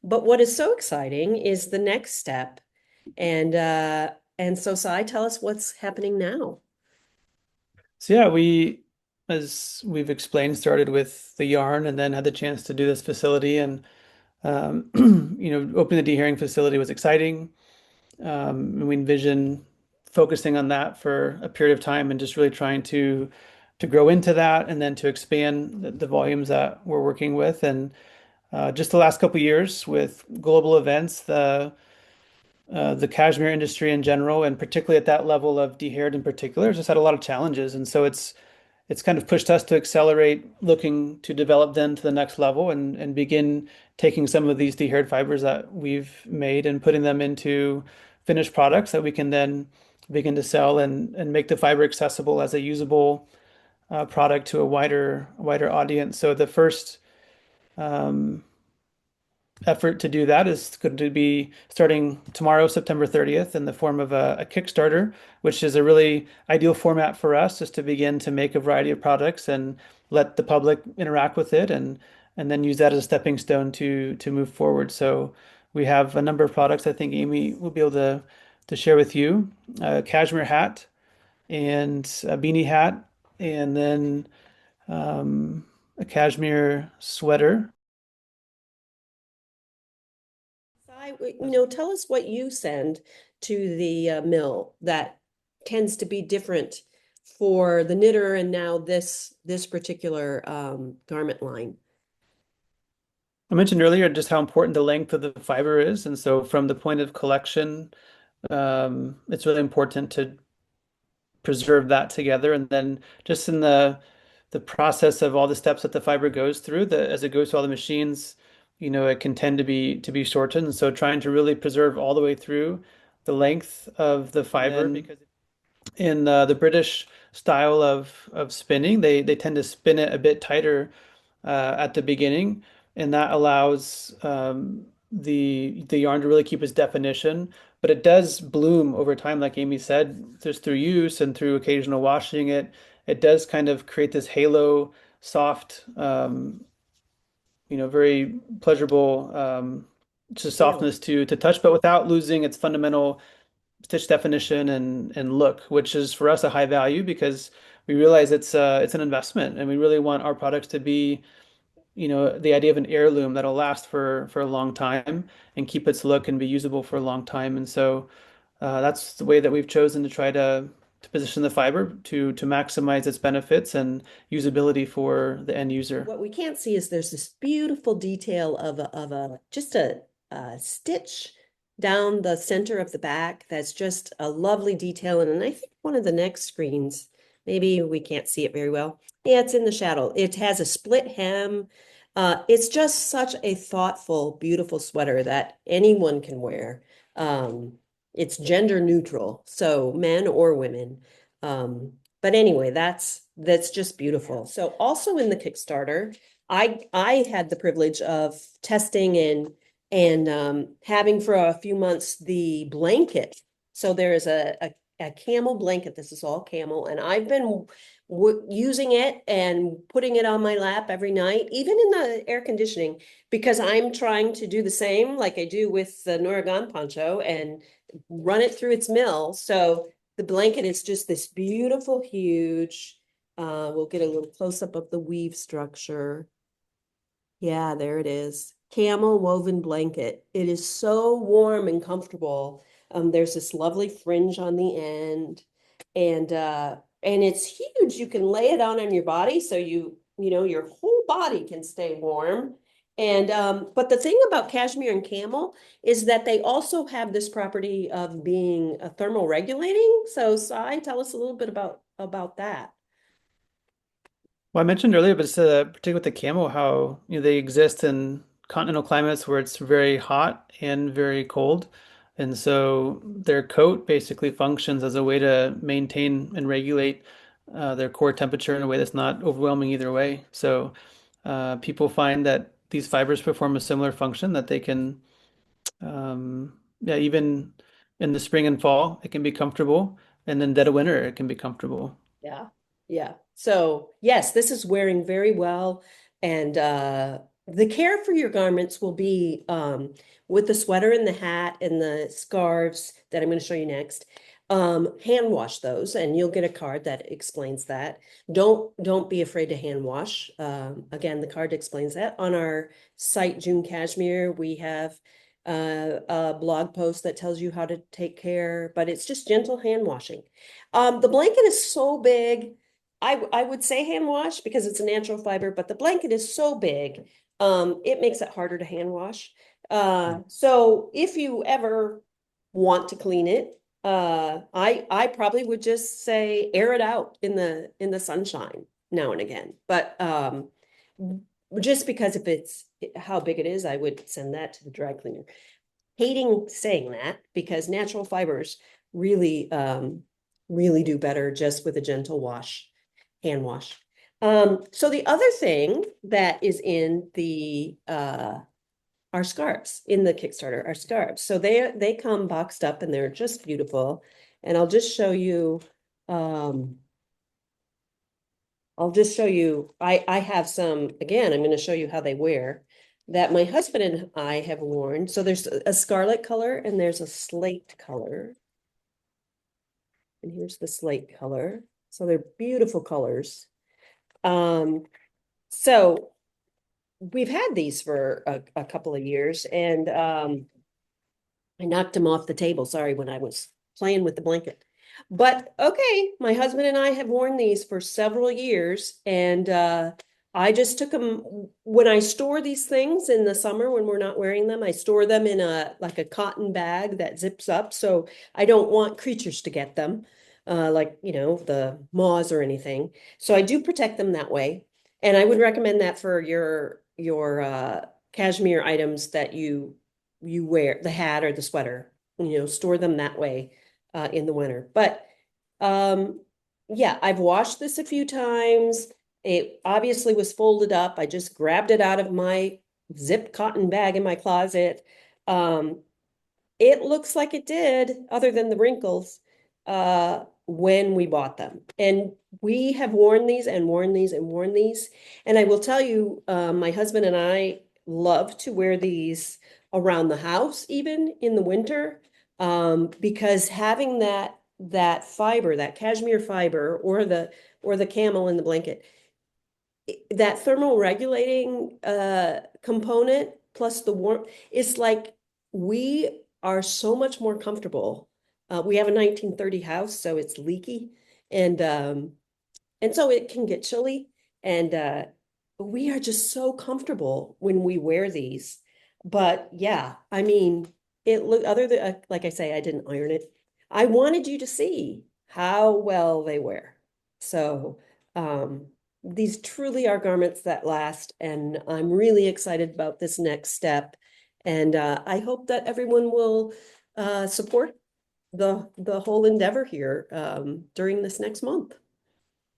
But what is so exciting is the next step. And so Sai, tell us what's happening now. So yeah, as we've explained, started with the yarn and then had the chance to do this facility and opening the deherring facility was exciting. And we envision focusing on that for a period of time and just really trying to grow into that and then to expand the volumes that we're working with. And just the last couple of years with global events, the cashmere industry in general, and particularly at that level of dehaired in particular, has just had a lot of challenges. And so it's kind of pushed us to accelerate looking to develop them to the next level and begin taking some of these dehaired fibers that we've made and putting them into finished products that we can then begin to sell and make the fiber accessible as a usable product to a wider audience. So the first um, effort to do that is going to be starting tomorrow, September 30th, in the form of a Kickstarter, which is a really ideal format for us just to begin to make a variety of products and let the public interact with it and then use that as a stepping stone to move forward. So we have a number of products I think Amy will be able to share with you. A cashmere hat and a beanie hat, and then a cashmere sweater. Sai, tell us what you send to the mill that tends to be different for the knitter and now this particular garment line. I mentioned earlier just how important the length of the fiber is. And so from the point of collection, it's really important to preserve that together. And then just in the process of all the steps that the fiber goes through, as it goes through all the machines, it can tend to be shortened. And so trying to really preserve all the way through the length of the fiber, because in the British style of spinning, they tend to spin it a bit tighter at the beginning, and that allows the yarn to really keep its definition. But it does bloom over time, like Amy said, just through use and through occasional washing it. It does kind of create this halo, soft, very pleasurable, just Feel. softness to touch, but without losing its fundamental stitch definition and look, which is for us a high value because we realize it's an investment and we really want our products to be, the idea of an heirloom that'll last for a long time and keep its look and be usable for a long time. And so that's the way that we've chosen to try to position the fiber to maximize its benefits and usability for the end user. What we can't see is there's this beautiful detail of a just a stitch down the center of the back. That's just a lovely detail. And I think one of the next screens, maybe we can't see it very well. Yeah, it's in the shadow. It has a split hem. It's just such a thoughtful, beautiful sweater that anyone can wear. It's gender neutral, so men or women. Um, but anyway, that's just beautiful. So also in the Kickstarter, I had the privilege of testing and having for a few months the blanket. So there is a camel blanket. This is all camel, and I've been using it and putting it on my lap every night, even in the air conditioning, because I'm trying to do the same like I do with the Noragon poncho and run it through its mill. So the blanket is just this beautiful, huge, we'll get a little close up of the weave structure. Yeah, there it is. Camel woven blanket. It is so warm and comfortable. There's this lovely fringe on the end, and it's huge. You can lay it on your body, so your whole body can stay warm. And but the thing about cashmere and camel is that they also have this property of being thermal regulating. So, Sai, tell us a little bit about that. Well, I mentioned earlier, but it's particularly with the camel, how they exist in continental climates where it's very hot and very cold. And so their coat basically functions as a way to maintain and regulate their core temperature in a way that's not overwhelming either way. So people find that these fibers perform a similar function that they can, yeah, even in the spring and fall, it can be comfortable. And then dead of winter, it can be comfortable. Yeah. Yeah. So yes, this is wearing very well. And the care for your garments will be with the sweater and the hat and the scarves that I'm going to show you next. Hand wash those, and you'll get a card that explains that. Don't be afraid to hand wash. Again, the card explains that. On our site, June Cashmere, we have a blog post that tells you how to take care, but it's just gentle hand washing. The blanket is so big. I would say hand wash because it's a natural fiber, but the blanket is so big, it makes it harder to hand wash. So if you ever want to clean it, I probably would just say air it out in the sunshine now and again. But just because if it's how big it is, I would send that to the dry cleaner. Hating saying that because natural fibers really really do better just with a gentle wash, hand wash. So the other thing that is in the our scarves in the Kickstarter are scarves. So they come boxed up and they're just beautiful. And um, I'll just show you, I have some, again, I'm going to show you how they wear that my husband and I have worn. So there's a scarlet color and there's a slate color. And here's the slate color. So they're beautiful colors. So we've had these for a couple of years, and I knocked them off the table, sorry, when I was playing with the blanket. But okay, my husband and I have worn these for several years, and I just took them when I store these things in the summer when we're not wearing them. I store them in a like a cotton bag that zips up, so I don't want creatures to get them, like the moths or anything. So I do protect them that way, and I would recommend that for your cashmere items that you wear, the hat or the sweater, store them that way in the winter. But yeah, I've washed this a few times. It obviously was folded up. I just grabbed it out of my zip cotton bag in my closet. Um, it looks like it did, other than the wrinkles, when we bought them. And we have worn these and worn these and worn these. And I will tell you, my husband and I love to wear these around the house, even in the winter, because having that fiber, that cashmere fiber, or the camel in the blanket, that thermal regulating component plus the warmth, it's like we are so much more comfortable. We have a 1930 house, so it's leaky, and so it can get chilly. And we are just so comfortable when we wear these. But yeah, I mean, it look other than like I say, I didn't iron it. I wanted you to see how well they wear. So these truly are garments that last, and I'm really excited about this next step. And I hope that everyone will support the whole endeavor here during this next month.